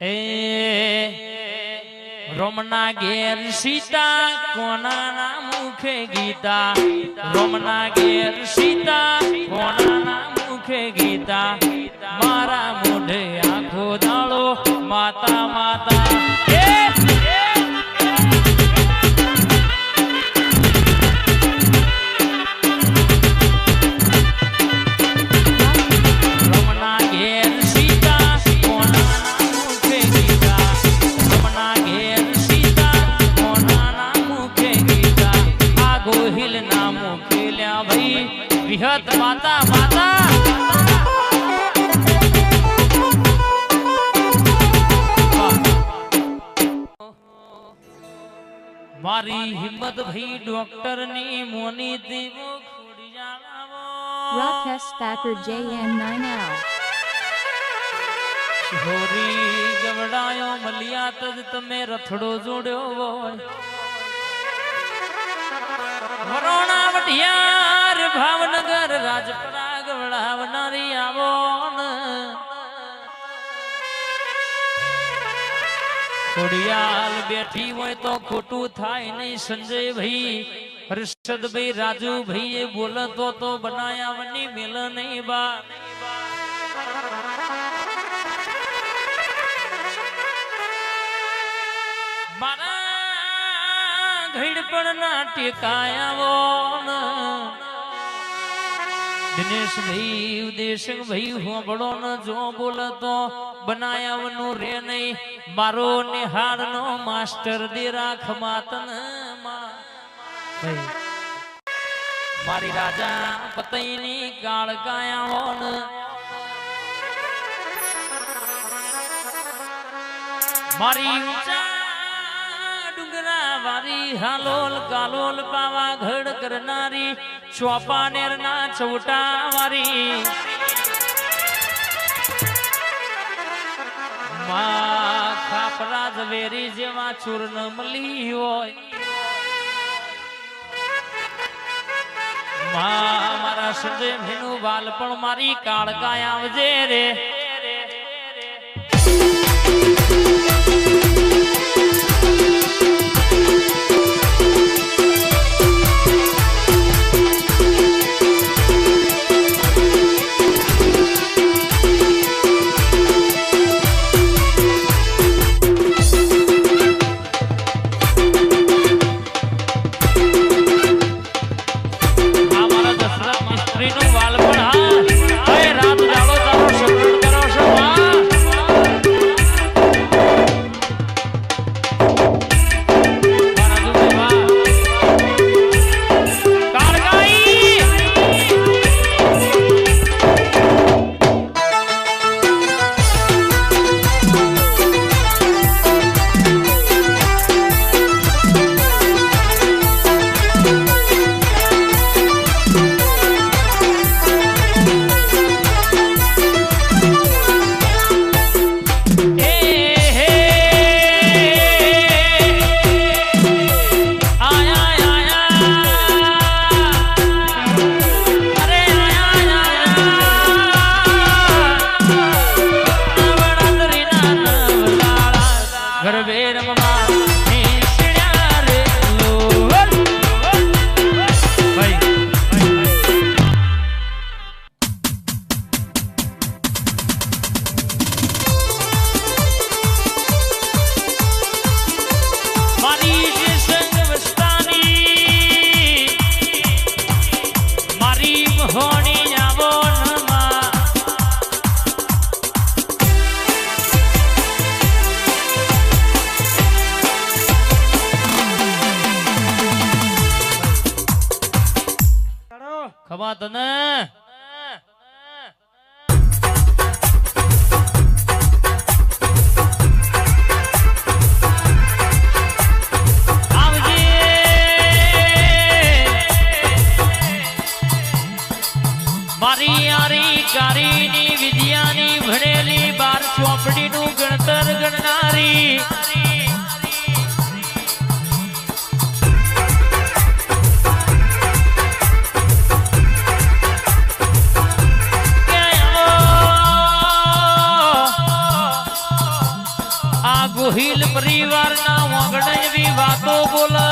એ રોમના ઘેર સીતા કોનાના મુખે ગીતા રોમના ઘેર સીતા કોનાના મુખે ગીતા મારા મોઢે આખો દાડો માતા માતા વિહત માતા માતા મારી હિંમત ભાઈ ડોક્ટર ની મોની દેવો Rakesh Thakur JN9L હોરી ગવડાયો મલિયા તજ તમે રથડો જોડ્યો હોય વરોણા વઢિયાર ભાવનગર રાજપરા ગવડાવનારી આવો ખોડિયાલ બેઠી હોય તો ખોટું થાય નહીં સંજય ભાઈ હર્ષદ ભાઈ રાજુ ભાઈ એ બોલતો તો બનાયાવની મેલ નહીં બા મારા ઘડપણ ના ટેકાયા દિનેશ ભાઈ ઉદેશક ભાઈ હોબળો ન જો બોલતો બનાયાવનું રે નહીં મારો નિહાળ નો માસ્ટર દે રાખ માતન મારી રાજા પતઈની કાળ કાયા મારી ઊંચા ડુંગરા વારી હાલોલ કાલોલ પાવા ઘડ કરનારી ચોપાનેર ના ચૌટા વારી માં ખાપરા ઝવેરી જેવા ચૂર્ણ મળી હોય માં મારા સંજય ભીનું વાલ પણ મારી કાળકાય આવજે રે આ ગોહિલ પરિવારના વાગડે એવી વાતો બોલે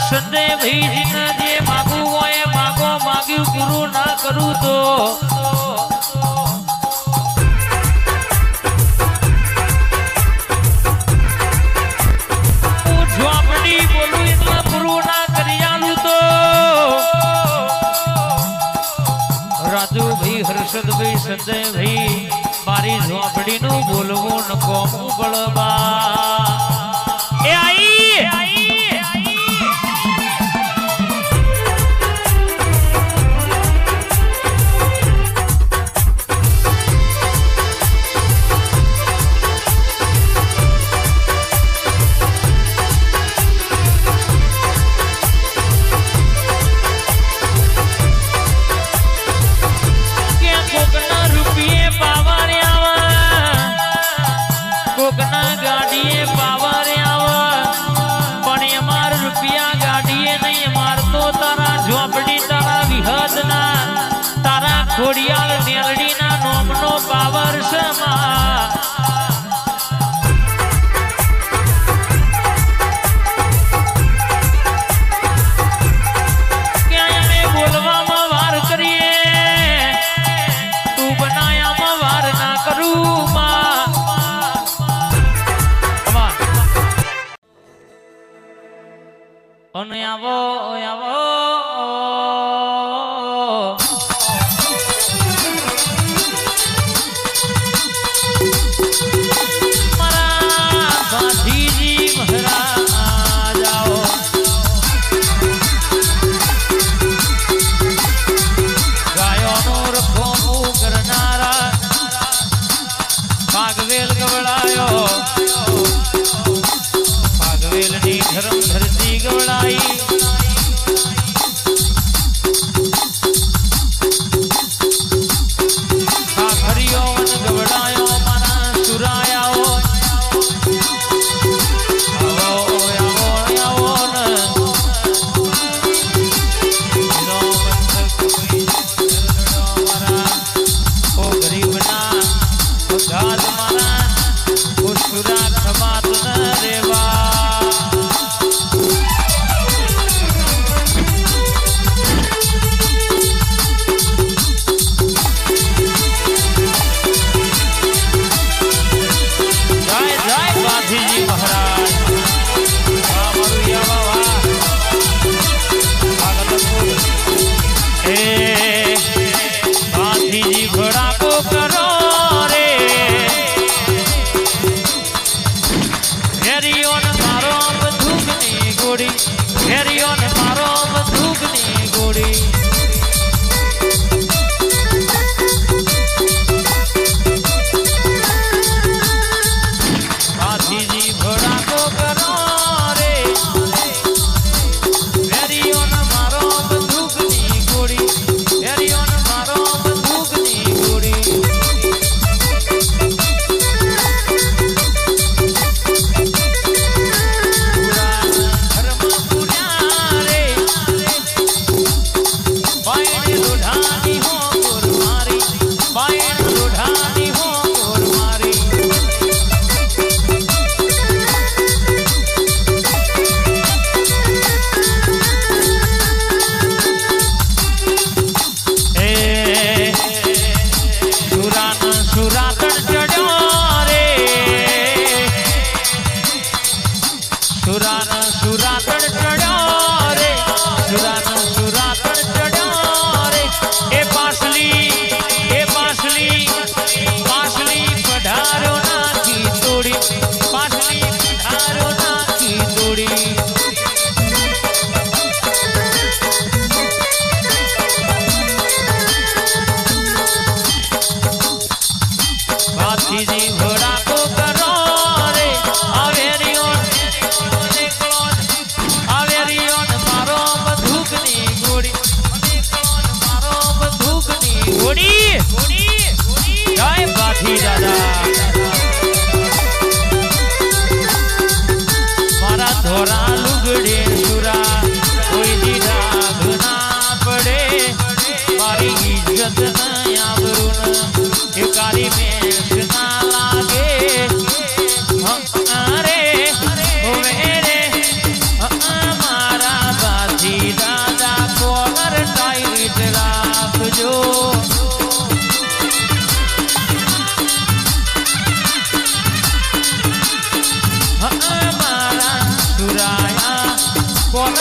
સંજય ભાઈજીને જે માગવું હોય માગો માગ્યું પૂરું ના કરું તો હું ઝોપડી બોલું એટલે પૂરું ના કરી આલું તો રાજુભાઈ હર્ષદભાઈ સંજયભાઈ મારી ઝોપડી નું બોલવું ન કોમું બળબા એ આઈ ખોડિયાલ મેલડીના નોમનો પાવર સમા ક્યાં અમે બોલવામાં વાર કરીએ તું બનાયામાં વાર ના કરું માં અને આવો આવો ધરમ ધરતી ગવડાઈ ખાખરીઓ વન ગવડાયો મારા સુરાયાઓ આવો આવો આવો ન મારા ઓ ગરીબના ગાદ મારા ઓ સુરા ખમાત ન રેવા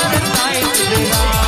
અરે થાય જય રામ